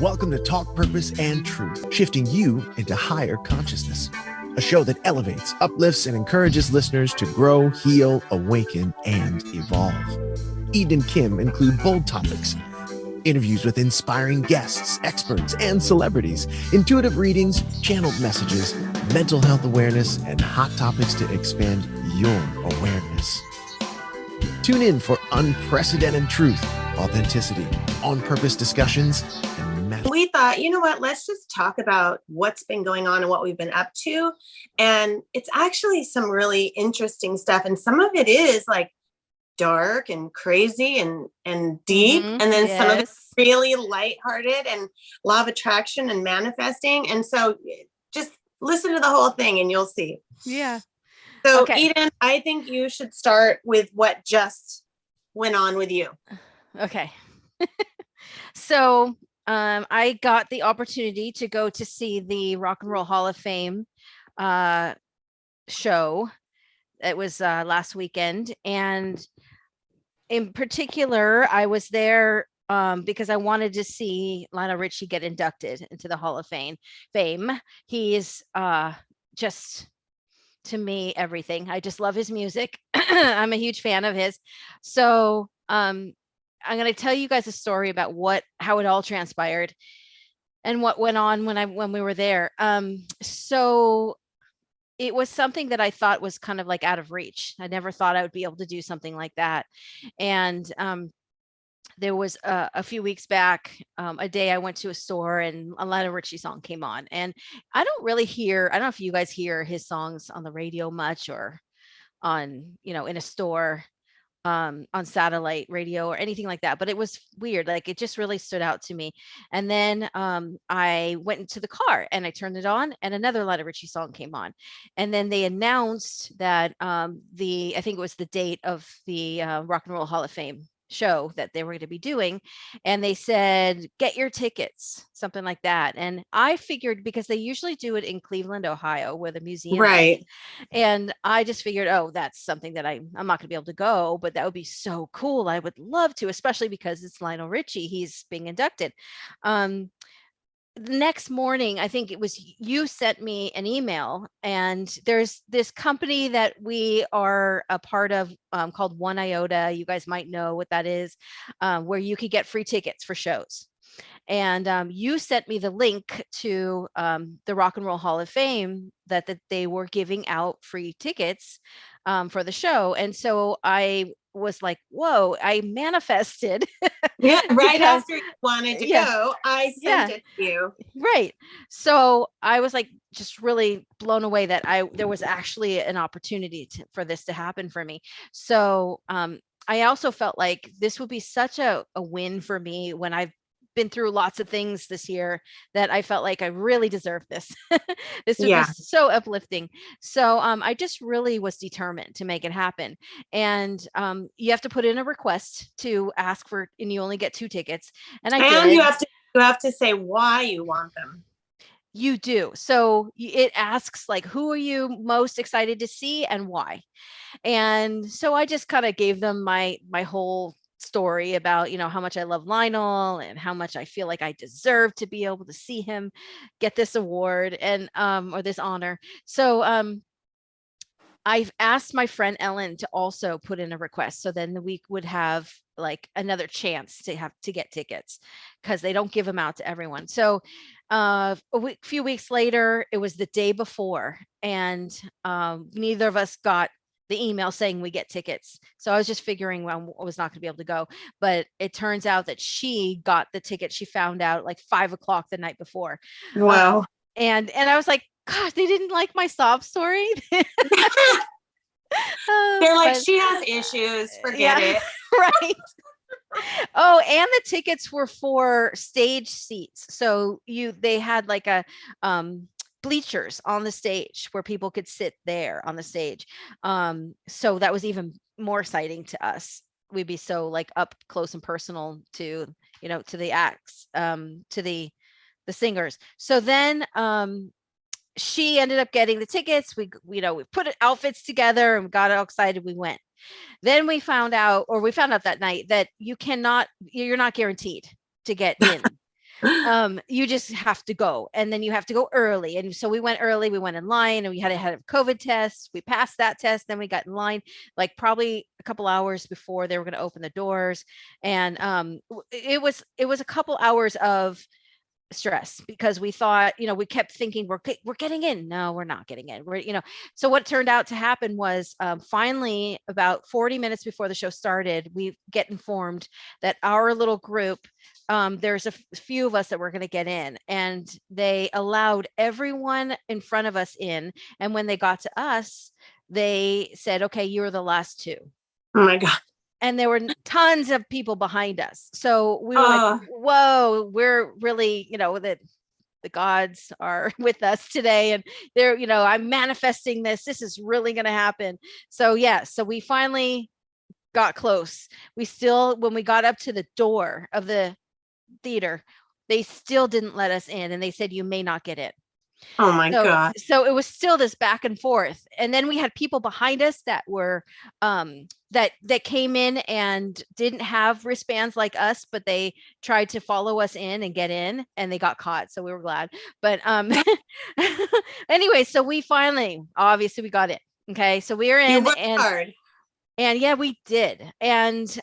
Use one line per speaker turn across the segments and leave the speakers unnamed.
Welcome to Talk Purpose and Truth, shifting you into higher consciousness. A show that elevates, uplifts, and encourages listeners to grow, heal, awaken, and evolve. Eden and Kim include bold topics, interviews with inspiring guests, experts, and celebrities, intuitive readings, channeled messages, mental health awareness, and hot topics to expand your awareness. Tune in for unprecedented truth, authenticity, on-purpose discussions, and
we thought, you know what, let's just talk about what's been going on and what we've been up to. And it's actually some really interesting stuff. And some of it is like dark and crazy and deep. And then some of it's really lighthearted and law of attraction and manifesting. And so just listen to the whole thing and you'll see.
Yeah.
So Eden, I think you should start with what just went on with you.
Okay. So I got the opportunity to go to see the Rock and Roll Hall of Fame show. It was last weekend. And in particular, I was there because I wanted to see Lionel Richie get inducted into the Hall of Fame. He is just, to me, everything. I just love his music. I'm a huge fan of his. So I'm going to tell you guys a story about how it all transpired and what went on when we were there. So it was something that I thought was kind of like out of reach. I never thought I would be able to do something like that. And there was a few weeks back, a day I went to a store and a Lionel Richie song came on. And I don't know if you guys hear his songs on the radio much or on, in a store. On satellite radio or anything like that, but it was weird. Like it just really stood out to me. And then I went into the car and I turned it on and another Lionel Richie song came on. And then they announced that I think it was the date of the Rock and Roll Hall of Fame show that they were going to be doing. And they said, get your tickets, something like that. And I figured, because they usually do it in Cleveland, Ohio, where the museum is. And I just figured, that's something that I'm not going to be able to go, but that would be so cool. I would love to, especially because it's Lionel Richie. He's being inducted. The next morning, I think it was you sent me an email, and there's this company that we are a part of called One Iota. You guys might know what that is, where you could get free tickets for shows. And you sent me the link to the Rock and Roll Hall of Fame that they were giving out free tickets for the show. And so I was like, whoa, I manifested.
Yeah, right after you wanted to go, I sent it to you.
Right. So I was like, just really blown away that there was actually an opportunity for this to happen for me. So I also felt like this would be such a win for me when I've been through lots of things this year, that I felt like I really deserved this. This would be so uplifting. So I just really was determined to make it happen. And you have to put in a request to ask for, and you only get 2 tickets. And did.
You have to say why you want them.
You do. So it asks like, who are you most excited to see and why? And so I just kind of gave them my whole story about, how much I love Lionel and how much I feel like I deserve to be able to see him get this award and or this honor. So I've asked my friend Ellen to also put in a request, so then we would have like another chance to get tickets, because they don't give them out to everyone. So a few weeks later, it was the day before, and neither of us got the email saying we get tickets. So I was just figuring, well, I was not going to be able to go, but it turns out that she got the ticket. She found out like 5:00 the night before.
Wow.
And I was like, gosh, they didn't like my sob story.
They're like, she has issues. Forget it.
Right. Oh, and the tickets were for stage seats. So they had like a bleachers on the stage where people could sit there on the stage. So that was even more exciting to us. We'd be so like up close and personal to the acts, to the singers. So then she ended up getting the tickets. We put outfits together and got all excited. We went. Then we found out that night that you're not guaranteed to get in. You just have to go, and then you have to go early. And so we went early, we went in line, and we had to have a COVID test. We passed that test, then we got in line like probably a couple hours before they were going to open the doors. And it was a couple hours of stress because we thought, we kept thinking we're getting in. No, we're not getting in. So what turned out to happen was, finally, about 40 minutes before the show started, we get informed that our little group, there's a few of us that were going to get in, and they allowed everyone in front of us in. And when they got to us, they said, okay, you're the last two.
Oh my God.
And there were tons of people behind us. So we were like, whoa, we're really, the gods are with us today. And they're, I'm manifesting this. This is really going to happen. So yeah, so we finally got close. When we got up to the door of the theater, they still didn't let us in. And they said, you may not get in.
Oh my God.
So it was still this back and forth. And then we had people behind us that were, that came in and didn't have wristbands like us, but they tried to follow us in and get in, and they got caught. So we were glad. But anyway, so we finally, obviously we got in. Okay. So we were in,
you worked hard.
And yeah, we did. And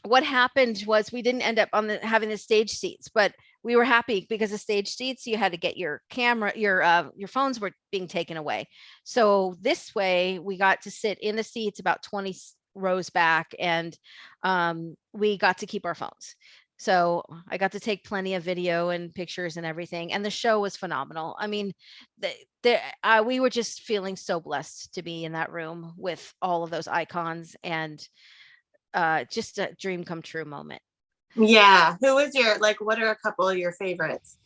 what happened was we didn't end up having the stage seats, but we were happy because the stage seats, you had to get your camera, your phones were being taken away. So this way we got to sit in the seats about 20 rows back, and we got to keep our phones. So I got to take plenty of video and pictures and everything. And the show was phenomenal. I mean, we were just feeling so blessed to be in that room with all of those icons, and just a dream come true moment.
Yeah. Who was what are a couple of your favorites?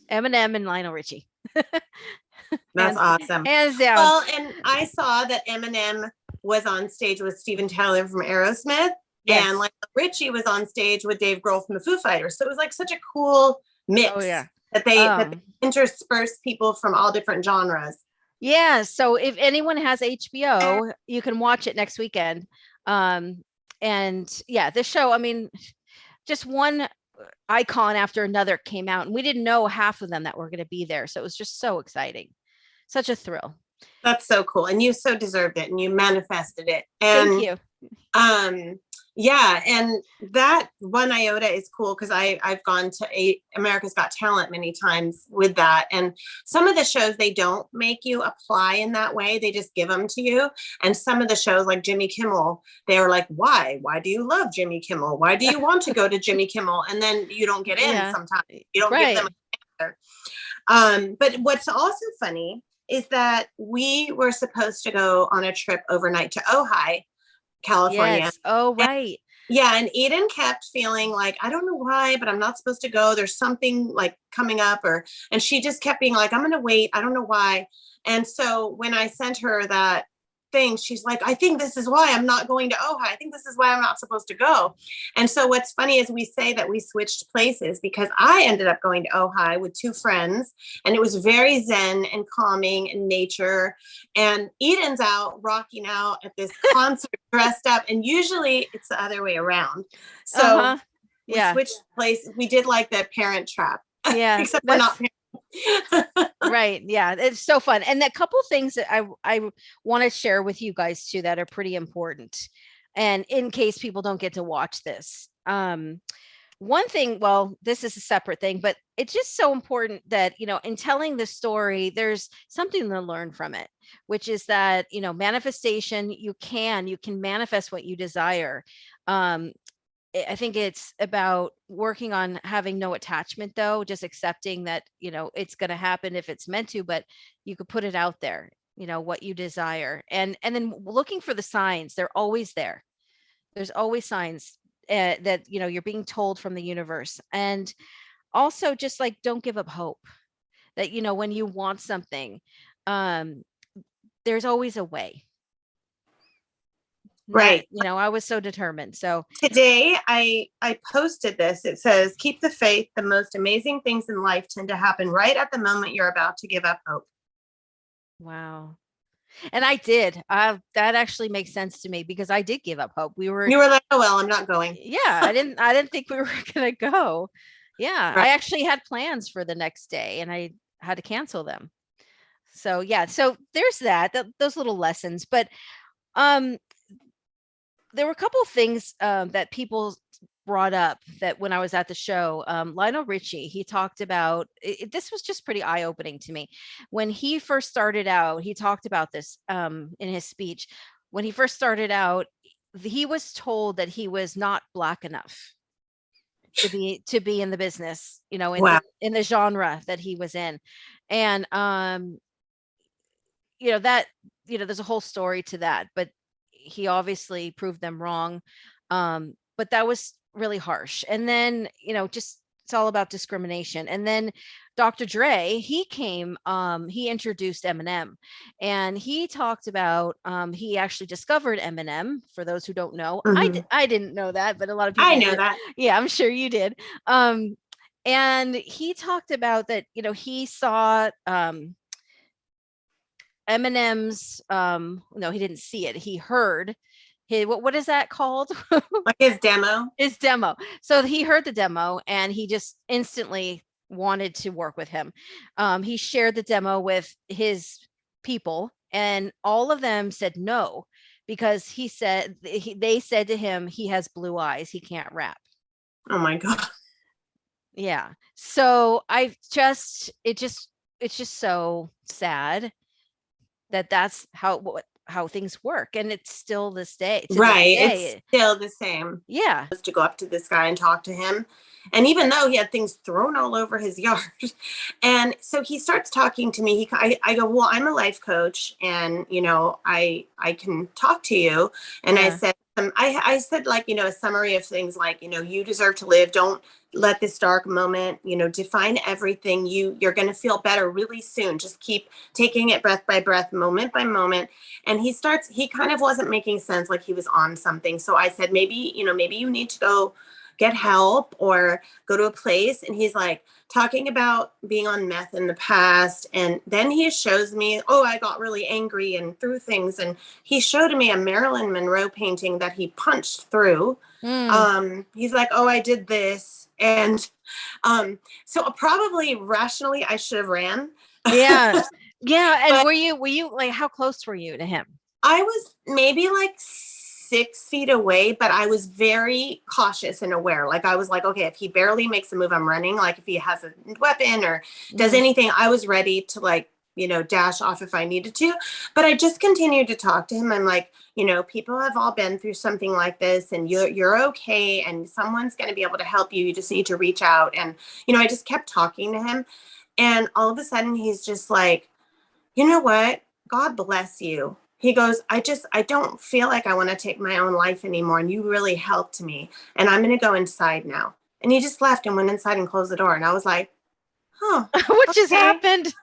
Eminem and Lionel Richie.
That's awesome.
Hands down.
Well, and I saw that Eminem was on stage with Steven Tyler from Aerosmith. Yes. And Richie was on stage with Dave Grohl from the Foo Fighters. So it was like such a cool mix.
Oh, yeah.
That they intersperse people from all different genres.
Yeah. So if anyone has HBO, you can watch it next weekend. And yeah, this show, I mean, just one icon after another came out, and we didn't know half of them that were going to be there. So it was just so exciting. Such a thrill.
That's so cool. And you so deserved it, and you manifested it. And
thank you.
Yeah. And that One Iota is cool because I've gone to America's Got Talent many times with that. And some of the shows, they don't make you apply in that way. They just give them to you. And some of the shows like Jimmy Kimmel, they were like, why? Why do you love Jimmy Kimmel? Why do you want to go to Jimmy Kimmel? And then you don't get in sometimes. You don't give them an answer. But what's also funny is that we were supposed to go on a trip overnight to Ojai, California.
Yes. Oh, right.
And Eden kept feeling like, I don't know why, but I'm not supposed to go. There's something like coming up, and she just kept being like, I'm going to wait. I don't know why. And so when I sent her that thing, she's like, I think this is why I'm not going to Ojai. I think this is why I'm not supposed to go. And so what's funny is we say that we switched places because I ended up going to Ojai with two friends, and it was very zen and calming in nature. And Eden's out rocking out at this concert dressed up. And usually it's the other way around. So we switched places. We did like the Parent Trap.
Yeah.
Except we're not parents.
Right. Yeah. It's so fun. And a couple things that I want to share with you guys too, that are pretty important. And in case people don't get to watch this, one thing, well, this is a separate thing, but it's just so important that, in telling the story, there's something to learn from it, which is that, manifestation, you can manifest what you desire. I think it's about working on having no attachment, though, just accepting that, it's going to happen if it's meant to, but you could put it out there, what you desire, and then looking for the signs. They're always there. There's always signs that, you're being told from the universe. And also just like, don't give up hope that, when you want something, there's always a way.
Right.
I was so determined. So
today I posted this. It says, keep the faith. The most amazing things in life tend to happen right at the moment you're about to give up hope.
Wow. And I did. That actually makes sense to me because I did give up hope. You were
like, oh, well, I'm not going.
Yeah. I didn't think we were going to go. Yeah,
Right.
I actually had plans for the next day and I had to cancel them. So yeah, so there's those little lessons. But um there were a couple of things that people brought up that when I was at the show, Lionel Richie, he talked about this was just pretty eye opening to me. When he first started out, he talked about this in his speech. When he first started out, he was told that he was not black enough to be in the business, you know,
Wow.
in the genre that he was in. And you know that there's a whole story to that, but he obviously proved them wrong. But that was really harsh. And then just it's all about discrimination. And then Dr. Dre, he came, he introduced Eminem, and he talked about he actually discovered Eminem. For those who don't know,
Mhm.
I didn't know that, but a lot of
I
people
know
did.
that.
Yeah, I'm sure you did. And he talked about that, he saw Eminem's no, he didn't see it. He heard his what is that called?
Like his demo.
His demo. So he heard the demo and he just instantly wanted to work with him. He shared the demo with his people and all of them said no, because they said to him he has blue eyes, he can't rap.
Oh my God.
Yeah. So it's just so sad that that's how things work, and it's still this day to this
Right. It's
day.
still the same.
Yeah.
To go up to this guy and talk to him. And even though he had things thrown all over his yard. And so he starts talking to me. I go, well, I'm a life coach and, I can talk to you. And I
Yeah.
said, I said like, a summary of things like, you deserve to live. Don't let this dark moment, define everything. You're going to feel better really soon. Just keep taking it breath by breath, moment by moment. And he kind of wasn't making sense, like he was on something. So I said, maybe you need to go get help or go to a place. And he's like talking about being on meth in the past. And then he shows me, oh, I got really angry and threw things. And he showed me a Marilyn Monroe painting that he punched through. He's like, oh, I did this. And so probably rationally I should have ran.
Yeah. Yeah. And
But
were you like, how close were you to him?
I was maybe like 6 feet away, but I was very cautious and aware. Like I was like, okay, if he barely makes a move, I'm running. Like if he has a weapon or does anything, I was ready to like, dash off if I needed to. But I just continued to talk to him. I'm like, people have all been through something like this and you're okay. And someone's going to be able to help you. You just need to reach out. And, I just kept talking to him. And all of a sudden he's just like, you know what? God bless you. He goes, I don't feel like I want to take my own life anymore. And you really helped me. And I'm going to go inside now. And he just left and went inside and closed the door. And I was like, huh,
What just
okay.
happened?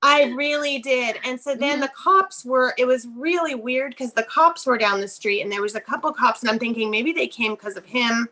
I really did. And so then the cops it was really weird because the cops were down the street and there was a couple cops. And I'm thinking maybe they came because of him.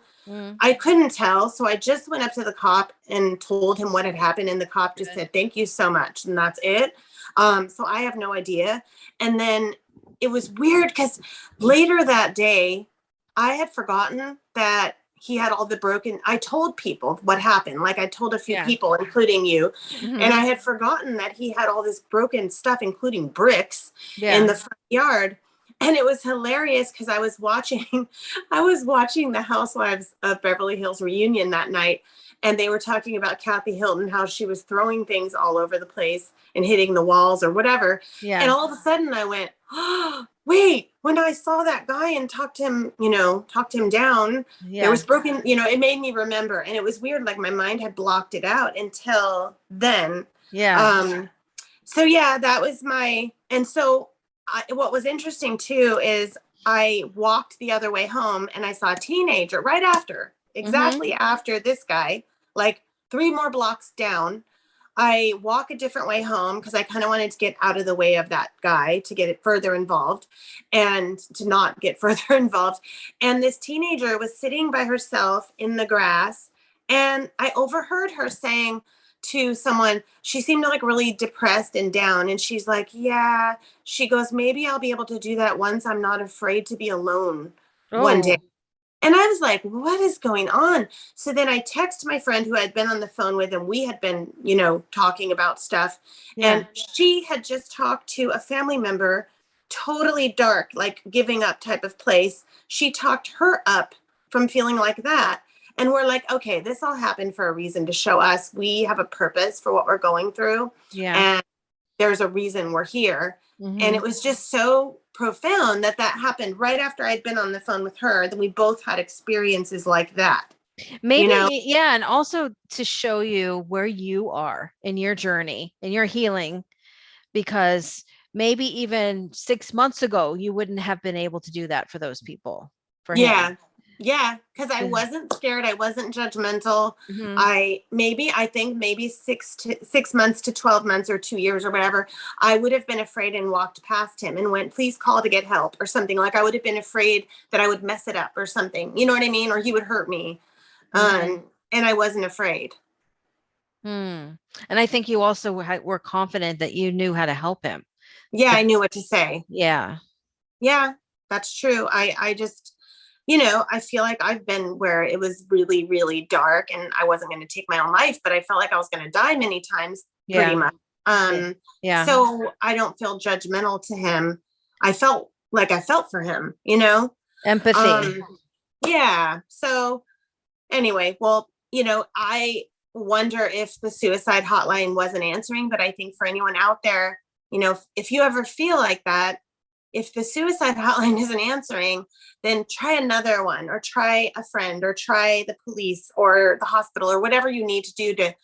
I couldn't tell. So I just went up to the cop and told him what had happened. And the cop just said, thank you so much. And that's it. So I have no idea. And then it was weird because later that day, I had forgotten that he had all the broken. I told people what happened. Like I told a few
Yeah.
people, including you.
Mhm.
And I had forgotten that he had all this broken stuff, including bricks in the front yard. And it was hilarious because I was watching the Housewives of Beverly Hills reunion that night. And they were talking about Kathy Hilton, how she was throwing things all over the place and hitting the walls or whatever.
Yeah.
And all of a sudden I went, oh, wait, when I saw that guy and talked him down, there was broken, it made me remember. And it was weird. Like my mind had blocked it out until then.
Yeah.
So yeah, that was and so what was interesting too, is I walked the other way home and I saw a teenager right after, exactly after this guy, like 3 more blocks down. I walk a different way home because I kind of wanted to get out of the way of that guy to get it further involved and to not get further involved. And this teenager was sitting by herself in the grass. And I overheard her saying to someone, she seemed like really depressed and down. And she's like, yeah, she goes, maybe I'll be able to do that once I'm not afraid to be alone one day. And I was like, what is going on? So then I text my friend who I'd been on the phone with, and we had been, talking about stuff.
Yeah.
And she had just talked to a family member, totally dark, like giving up type of place. She talked her up from feeling like that. And we're like, okay, this all happened for a reason, to show us we have a purpose for what we're going through.
Yeah.
And there's a reason we're here. And it
Mhm.
was just so profound that happened right after I'd been on the phone with her, that we both had experiences like that.
Maybe, yeah. And also to show you where you are in your journey, in your healing, because maybe even 6 months ago, you wouldn't have been able to do that for those people, for him.
Yeah, because I
Yeah.
wasn't scared. I wasn't judgmental.
Mhm.
I think maybe 6 months to 12 months or 2 years or whatever, I would have been afraid and walked past him and went, please call to get help or something. Like I would have been afraid that I would mess it up or something. You know what I mean? Or he would hurt me.
Mhm.
And I wasn't afraid.
Hmm. And I think you also were confident that you knew how to help him.
Yeah, I knew what to say.
Yeah.
Yeah, that's true. I just, I feel like I've been where it was really, really dark and I wasn't going to take my own life, but I felt like I was going to die many times, pretty
Yeah.
much.
Yeah.
So I don't feel judgmental to him. I felt like I felt for him.
Empathy.
Yeah. So anyway, well, I wonder if the suicide hotline wasn't answering, but I think for anyone out there, if you ever feel like that, if the suicide hotline isn't answering, then try another one, or try a friend, or try the police or the hospital, or whatever you need to do to,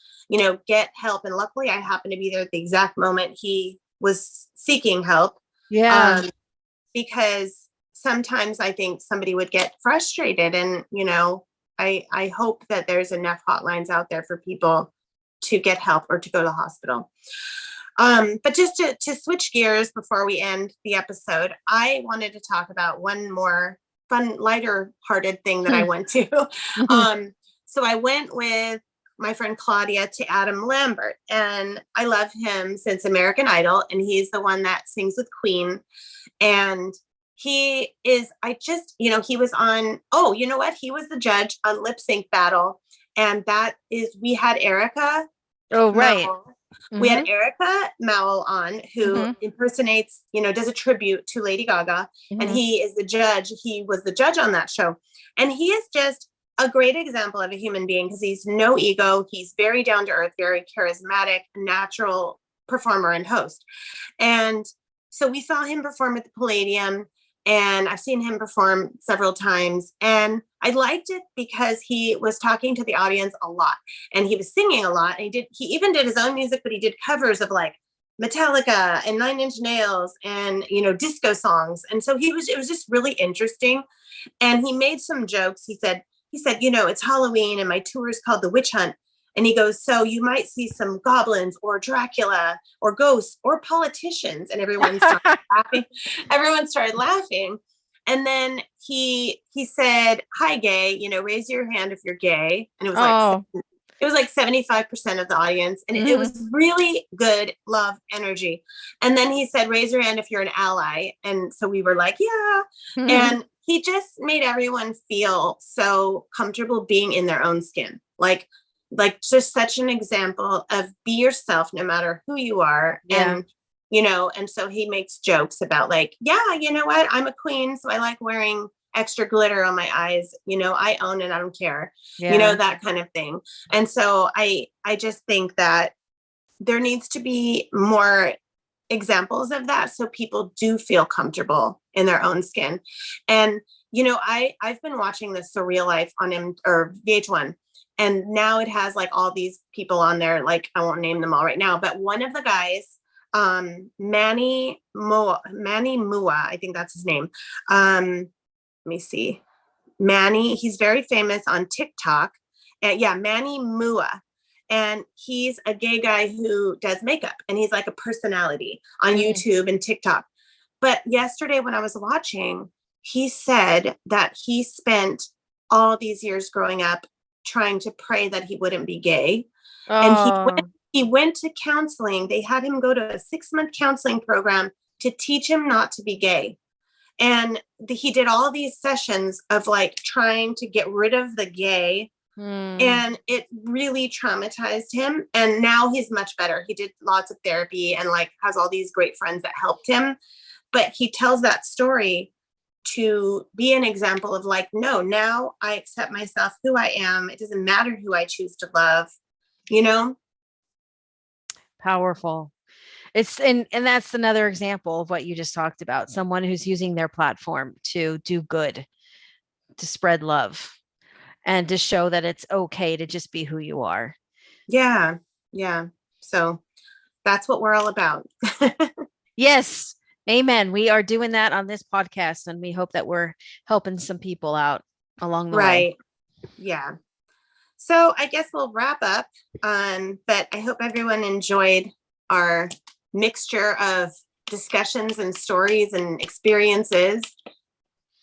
get help. And luckily I happened to be there at the exact moment he was seeking help.
Yeah.
Because sometimes I think somebody would get frustrated, and, I hope that there's enough hotlines out there for people to get help or to go to the hospital. But just to switch gears before we end the episode, I wanted to talk about one more fun, lighter hearted thing that I went to. So I went with my friend Claudia to Adam Lambert, and I love him since American Idol, and he's the one that sings with Queen. And he was on, oh, you know what? He was the judge on Lip Sync Battle. And we had Erica
Oh, right.
Mowell. We had
Mhm.
Erica Mowell on, who
Mhm.
impersonates, does a tribute to Lady Gaga. And
Mhm.
he is the judge. He was the judge on that show. And he is just a great example of a human being, because he's no ego. He's very down to earth, very charismatic, natural performer and host. And so we saw him perform at the Palladium, and I've seen him perform several times. And I liked it because he was talking to the audience a lot, and he was singing a lot. And he even did his own music, but he did covers of like Metallica and Nine Inch Nails and, disco songs. And so it was just really interesting. And he made some jokes. He said, it's Halloween and my tour is called The Witch Hunt. And he goes, so you might see some goblins or Dracula or ghosts or politicians. And everyone started laughing. Everyone started laughing. And then he said, hi, gay, raise your hand if you're gay. And
Oh.
it was like 75% of the audience. And it
Mhm.
was really good love energy. And then he said, raise your hand if you're an ally. And so we were like, yeah. And he just made everyone feel so comfortable being in their own skin. Like just such an example of be yourself no matter who you are.
Yeah.
And so he makes jokes about like, yeah, you know what? I'm a queen, so I like wearing extra glitter on my eyes. I own it. I don't care.
Yeah.
That kind of thing. And so I just think that there needs to be more examples of that, so people do feel comfortable in their own skin. And I've been watching the Surreal Life on VH1, and now it has like all these people on there. Like I won't name them all right now, but one of the guys, Manny Mua, I think that's his name. Let me see. Manny, he's very famous on TikTok. Yeah, Manny Mua. And he's a gay guy who does makeup, and he's like a personality on
Mhm.
YouTube and TikTok. But yesterday when I was watching, he said that he spent all these years growing up trying to pray that he wouldn't be gay. And
Oh.
he went to counseling. They had him go to a 6-month counseling program to teach him not to be gay. And he did all these sessions of like trying to get rid of the gay. And it really traumatized him. And now he's much better. He did lots of therapy and like has all these great friends that helped him. But he tells that story to be an example of like, no, now I accept myself, who I am. It doesn't matter who I choose to love, you know?
Powerful. It's and that's another example of what you just talked about. Someone who's using their platform to do good, to spread love, and to show that it's okay to just be who you are.
Yeah. Yeah. So that's what we're all about.
Yes. Amen. We are doing that on this podcast, and we hope that we're helping some people out along the way.
Right. Yeah. So I guess we'll wrap up. But I hope everyone enjoyed our mixture of discussions and stories and experiences,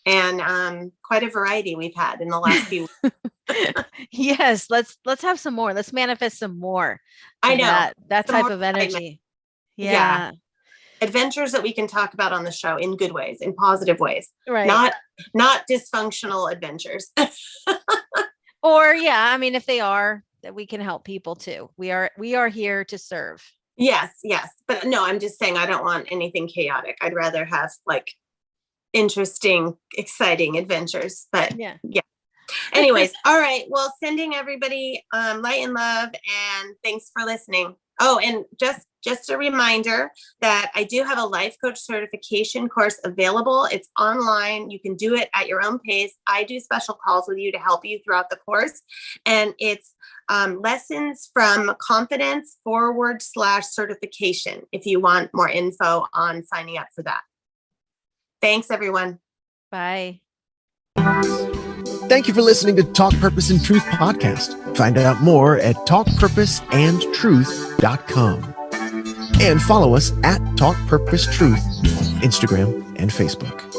and quite a variety we've had in the last few weeks.
Yes, let's have some more. Let's manifest some more.
I know
that
some
type
more
of energy.
excitement.
Yeah.
Adventures that we can talk about on the show in good ways, in positive ways,
Right.
not dysfunctional adventures.
Or I mean, if they are, that we can help people too. We are here to serve.
Yes. But no, I'm just saying I don't want anything chaotic. I'd rather have like interesting, exciting adventures. But yeah. Anyways, all right. Well, sending everybody light and love, and thanks for listening. Oh, and just a reminder that I do have a life coach certification course available. It's online. You can do it at your own pace. I do special calls with you to help you throughout the course. And it's lessons from confidence /certification if you want more info on signing up for that. Thanks, everyone.
Bye.
Thank you for listening to Talk Purpose and Truth podcast. Find out more at talkpurposeandtruth.com. And follow us at Talk Purpose Truth on Instagram and Facebook.